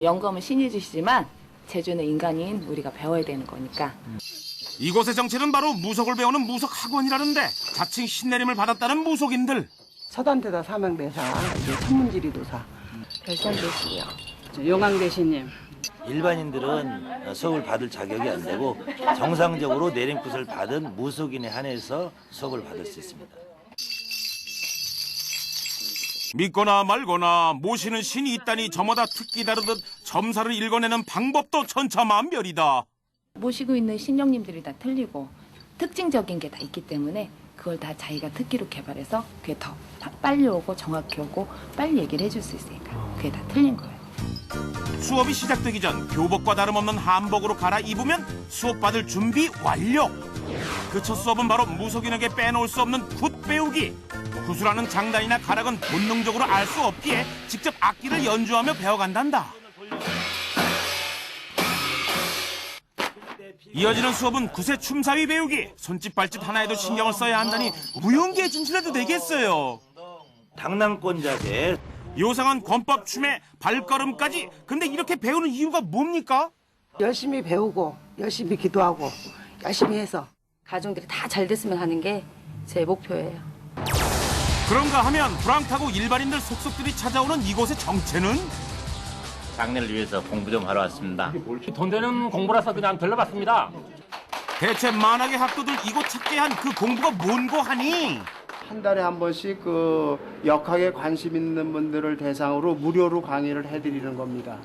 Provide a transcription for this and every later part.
영검은 신이 주시지만 제주는 인간인 우리가 배워야 되는 거니까. 이곳의 정체는 바로 무속을 배우는 무속학원이라는데 자칭 신내림을 받았다는 무속인들. 서단대사 사명대사, 이제 천문지리도사. 별산대신이요. 용왕대신님. 일반인들은 수업을 받을 자격이 안 되고 정상적으로 내림굿을 받은 무속인에 한해서 수업을 받을 수 있습니다. 믿거나 말거나 모시는 신이 있다니 저마다 특기 다르듯 점사를 읽어내는 방법도 천차만별이다. 모시고 있는 신령님들이 다 틀리고 특징적인 게 다 있기 때문에 그걸 다 자기가 특기로 개발해서 그게 더 빨리 오고 정확히 오고 빨리 얘기를 해줄 수 있으니까 그게 다 틀린 거예요. 수업이 시작되기 전 교복과 다름없는 한복으로 갈아입으면 수업받을 준비 완료. 그 첫 수업은 바로 무속인에게 빼놓을 수 없는 굿 배우기. 구슬하는 장단이나 가락은 본능적으로 알 수 없기에 직접 악기를 연주하며 배워간단다. 이어지는 수업은 구세 춤사위 배우기. 손짓 발짓 하나에도 신경을 써야 한다니 무용기에 진출해도 되겠어요. 당랑권 자세. 요상한 권법 춤에 발걸음까지. 근데 이렇게 배우는 이유가 뭡니까? 열심히 배우고 열심히 기도하고 열심히 해서 가정들이 다 잘 됐으면 하는 게 제 목표예요. 그런가 하면 불황타고 일반인들 속속들이 찾아오는 이곳의 정체는? 장례를 위해서 공부 좀 하러 왔습니다. 돈 되는 공부라서 그냥 들러봤습니다. 대체 만학의 학도들 이곳 찾게 한 그 공부가 뭔고 하니? 한 달에 한 번씩 그 역학에 관심 있는 분들을 대상으로 무료로 강의를 해드리는 겁니다.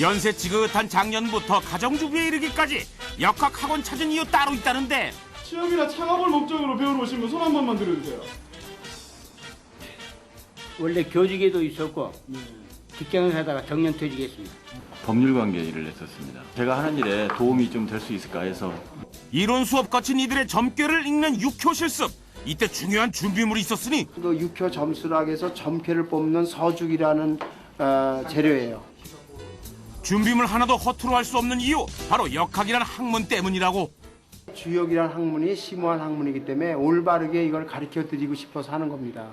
연세 지긋한 작년부터 가정주부에 이르기까지 역학 학원 찾은 이유 따로 있다는데. 취업이나 창업을 목적으로 배우러 오신 분 손 한 번만 들어주세요. 원래 교직에도 있었고 직장을 하다가 정년퇴직했습니다. 법률관계 일을 했었습니다. 제가 하는 일에 도움이 좀 될 수 있을까 해서. 이론 수업 거친 이들의 점괘를 읽는 육효 실습. 이때 중요한 준비물이 있었으니 그 육효 점수락에서 점괘를 뽑는 서죽이라는 재료예요. 준비물 하나도 허투루 할 수 없는 이유 바로 역학이라는 학문 때문이라고. 주역이라는 학문이 심오한 학문이기 때문에 올바르게 이걸 가르쳐드리고 싶어서 하는 겁니다.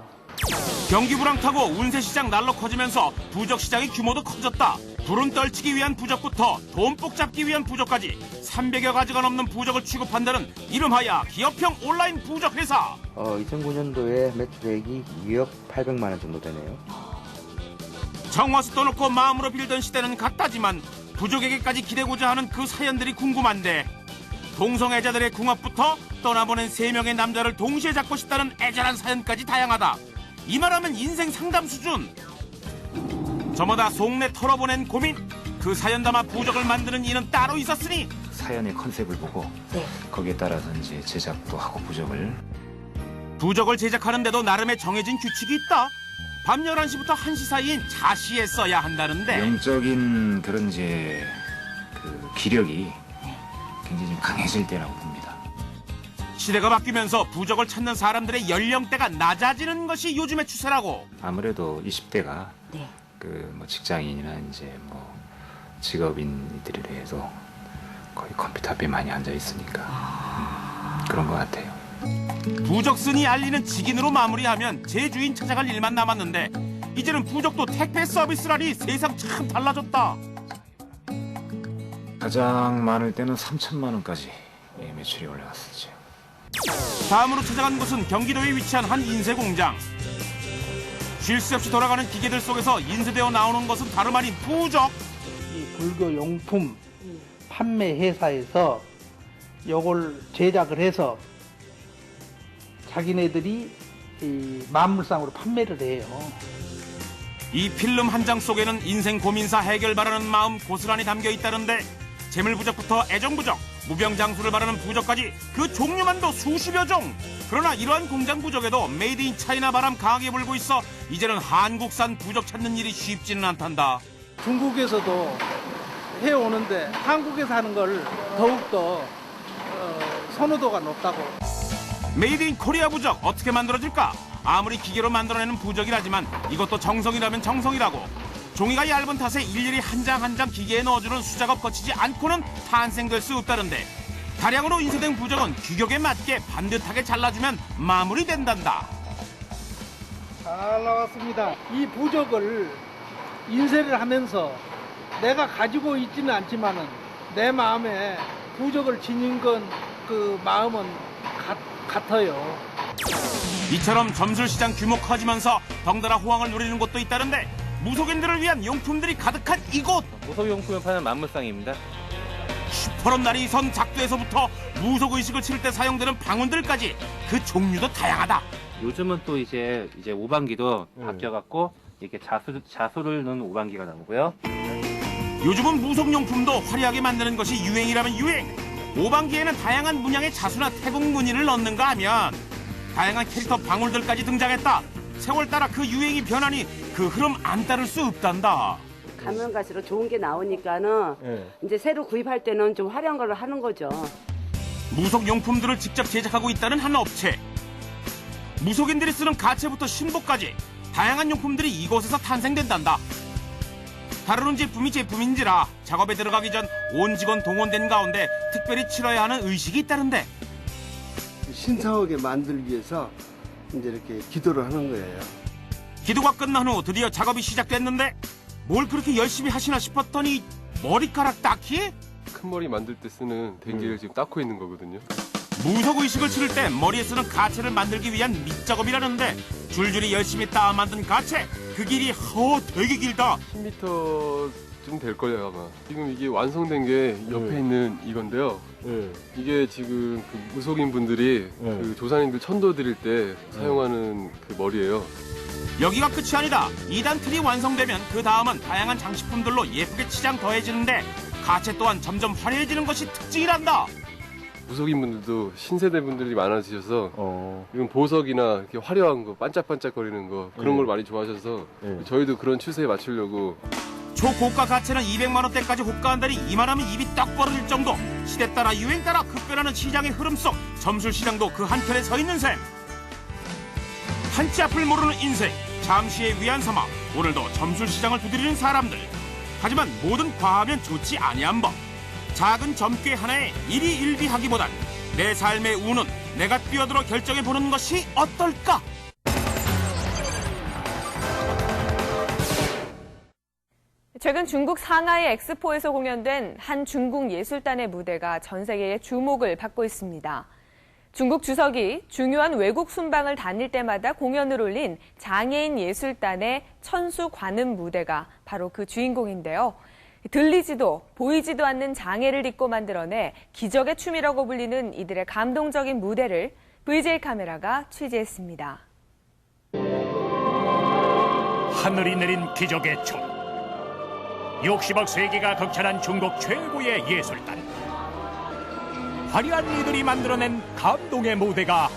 경기 불황타고 운세시장 날로 커지면서 부적시장의 규모도 커졌다. 불운 떨치기 위한 부적부터 돈복 잡기 위한 부적까지 300여 가지가 넘는 부적을 취급한다는 이름하여 기업형 온라인 부적 회사. 2009년도에 매출액이 2억 800만 원 정도 되네요. 정화수 떠놓고 마음으로 빌던 시대는 갔다지만 부족에게까지 기대고자 하는 그 사연들이 궁금한데 동성애자들의 궁합부터 떠나보낸 3명의 남자를 동시에 잡고 싶다는 애절한 사연까지 다양하다. 이 말하면 인생 상담 수준. 저마다 속내 털어보낸 고민. 그 사연 담아 부적을 만드는 이는 따로 있었으니 사연의 컨셉을 보고 거기에 따라서 이제 제작도 하고 부적을 제작하는데도 나름의 정해진 규칙이 있다. 밤 11시부터 1시 사이인 자시에 써야 한다는데 영적인 그런 이제 그 기력이 굉장히 좀 강해질 때라고 봅니다. 시대가 바뀌면서 부적을 찾는 사람들의 연령대가 낮아지는 것이 요즘의 추세라고. 아무래도 20대가 그 뭐 직장인이나 이제 뭐 직업인들에 대해서 거의 컴퓨터 앞에 많이 앉아 있으니까 그런 것 같아요. 부적순이 알리는 직인으로 마무리하면 제주인 찾아갈 일만 남았는데 이제는 부적도 택배 서비스라니 세상 참 달라졌다. 가장 많을 때는 3천만 원까지 매출이 올라갔었죠. 다음으로 찾아간 곳은 경기도에 위치한 한 인쇄 공장. 쉴 새 없이 돌아가는 기계들 속에서 인쇄되어 나오는 것은 다름 아닌 부적. 이 불교 용품 판매 회사에서 이걸 제작을 해서 자기네들이 이 만물상으로 판매를 해요. 이 필름 한 장 속에는 인생 고민사 해결 바라는 마음 고스란히 담겨 있다는데 재물부적부터 애정부적, 무병장수를 바라는 부적까지 그 종류만도 수십여 종. 그러나 이러한 공장 부적에도 메이드 인 차이나 바람 강하게 불고 있어 이제는 한국산 부적 찾는 일이 쉽지는 않단다. 중국에서도 해오는데 한국에서 하는 걸 더욱더 선호도가 높다고. 메이드 인 코리아 부적 어떻게 만들어질까? 아무리 기계로 만들어내는 부적이라지만 이것도 정성이라면 정성이라고. 종이가 얇은 탓에 일일이 한 장 한 장 기계에 넣어주는 수작업 거치지 않고는 탄생될 수 없다는데 다량으로 인쇄된 부적은 규격에 맞게 반듯하게 잘라주면 마무리된단다. 잘 나왔습니다. 이 부적을 인쇄를 하면서 내가 가지고 있지는 않지만은 내 마음에 부적을 지닌 건 그 마음은 같아요. 이처럼 점술시장 규모 커지면서 덩달아 호황을 누리는 곳도 있다는데 무속인들을 위한 용품들이 가득한 이곳. 무속용품을 파는 만물상입니다. 슈퍼런 날이 선 작두에서부터 무속의식을 치를 때 사용되는 방언들까지 그 종류도 다양하다. 요즘은 또 이제 오방기도 바뀌어갖고 이렇게 자수를 넣은 오방기가 나오고요. 요즘은 무속용품도 화려하게 만드는 것이 유행이라면 유행. 오방기에는 다양한 문양의 자수나 태국 무늬를 넣는가 하면 다양한 캐릭터 방울들까지 등장했다. 세월 따라 그 유행이 변하니 그 흐름 안 따를 수 없단다. 가면 갈수록 좋은 게 나오니까는 이제 새로 구입할 때는 좀 화려한 걸로 하는 거죠. 무속용품들을 직접 제작하고 있다는 한 업체. 무속인들이 쓰는 가채부터 신복까지 다양한 용품들이 이곳에서 탄생된단다. 다루는 제품이 제품인지라 작업에 들어가기 전 온 직원 동원된 가운데 특별히 치러야 하는 의식이 있다는데 신성하게 만들기 위해서 이제 이렇게 기도를 하는 거예요. 기도가 끝난 후 드디어 작업이 시작됐는데 뭘 그렇게 열심히 하시나 싶었더니 머리카락 닦기? 큰 머리 만들 때 쓰는 댕기를 지금 닦고 있는 거거든요. 무속의식을 치를 때 머리에 쓰는 가채를 만들기 위한 밑작업이라는데 줄줄이 열심히 따 만든 가채 그 길이 되게 길다. 10m쯤 될 거예요 아마. 지금 이게 완성된 게 옆에 있는 이건데요. 이게 지금 그 무속인 분들이 그 조상님들 천도 드릴 때 사용하는 그 머리예요. 여기가 끝이 아니다. 2단 틀이 완성되면 그 다음은 다양한 장식품들로 예쁘게 치장 더해지는데 가채 또한 점점 화려해지는 것이 특징이란다. 무속인 분들도 신세대 분들이 많아지셔서 이건 보석이나 이렇게 화려한 거 반짝반짝거리는 거 그런 걸 많이 좋아하셔서 저희도 그런 추세에 맞추려고. 초고가 가채는 200만 원대까지 호가한다니 이만하면 입이 딱 벌어질 정도. 시대 따라 유행 따라 급변하는 시장의 흐름 속 점술시장도 그 한켠에 서 있는 셈. 한치 앞을 모르는 인생, 잠시의 위안 삼아 오늘도 점술시장을 두드리는 사람들. 하지만 뭐든 과하면 좋지 아니한 법. 작은 점괘 하나에 일희일비하기보단 내 삶의 운은 내가 뛰어들어 결정해보는 것이 어떨까? 최근 중국 상하이 엑스포에서 공연된 한 중국 예술단의 무대가 전 세계의 주목을 받고 있습니다. 중국 주석이 중요한 외국 순방을 다닐 때마다 공연을 올린 장애인 예술단의 천수 관음 무대가 바로 그 주인공인데요. 들리지도 보이지도 않는 장애를 딛고 만들어내 기적의 춤이라고 불리는 이들의 감동적인 무대를 VJ 카메라가 취재했습니다. 하늘이 내린 기적의 춤. 60억 세계가 극찬한 중국 최고의 예술단. 화려한 이들이 만들어낸 감동의 무대가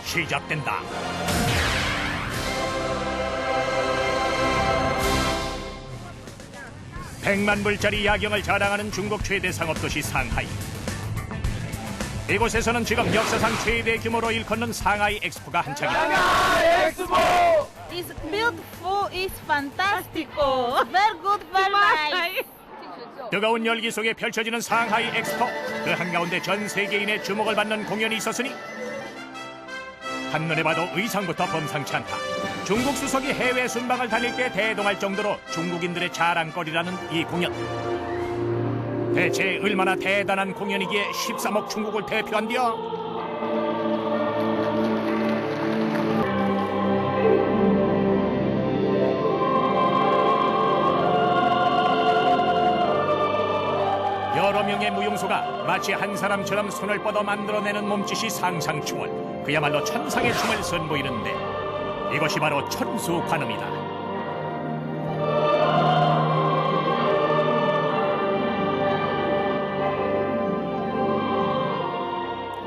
시작된다. 백만 불짜리 야경을 자랑하는 중국 최대 상업도시 상하이. 이곳에서는 지금 역사상 최대 규모로 일컫는 상하이 엑스포가 한창이다. 상하이 엑스포! It's beautiful, it's fantastico. Very good, very nice. 뜨거운 열기 속에 펼쳐지는 상하이 엑스포. 그 한가운데 전 세계인의 주목을 받는 공연이 있었으니 한눈에 봐도 의상부터 범상치 않다. 중국 수석이 해외 순방을 다닐 때 대동할 정도로 중국인들의 자랑거리라는 이 공연. 대체 얼마나 대단한 공연이기에 13억 중국을 대표한디야? 여러 명의 무용소가 마치 한 사람처럼 손을 뻗어 만들어내는 몸짓이 상상 초월. 그야말로 천상의 춤을 선보이는데 이것이 바로 천수 관음이다.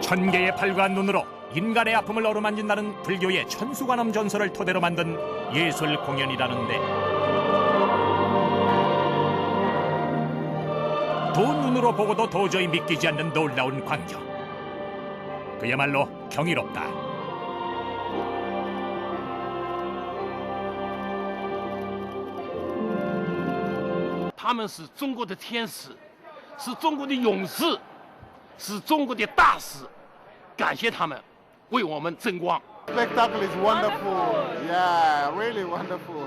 천 개의 팔과 눈으로 인간의 아픔을 어루만진다는 불교의 천수관음 전설을 토대로 만든 예술 공연이라는데 두 눈으로 보고도 도저히 믿기지 않는 놀라운 광경. 그야말로 경이롭다. 他们是中国的天使，是中国的勇士，是中国的大使。感谢他们为我们争光。 Spectacle is wonderful. Yeah, really wonderful.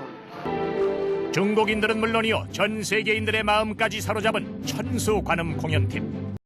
중국인들은 물론이요 전 세계인들의 마음까지 사로잡은 천수 관음 공연팀.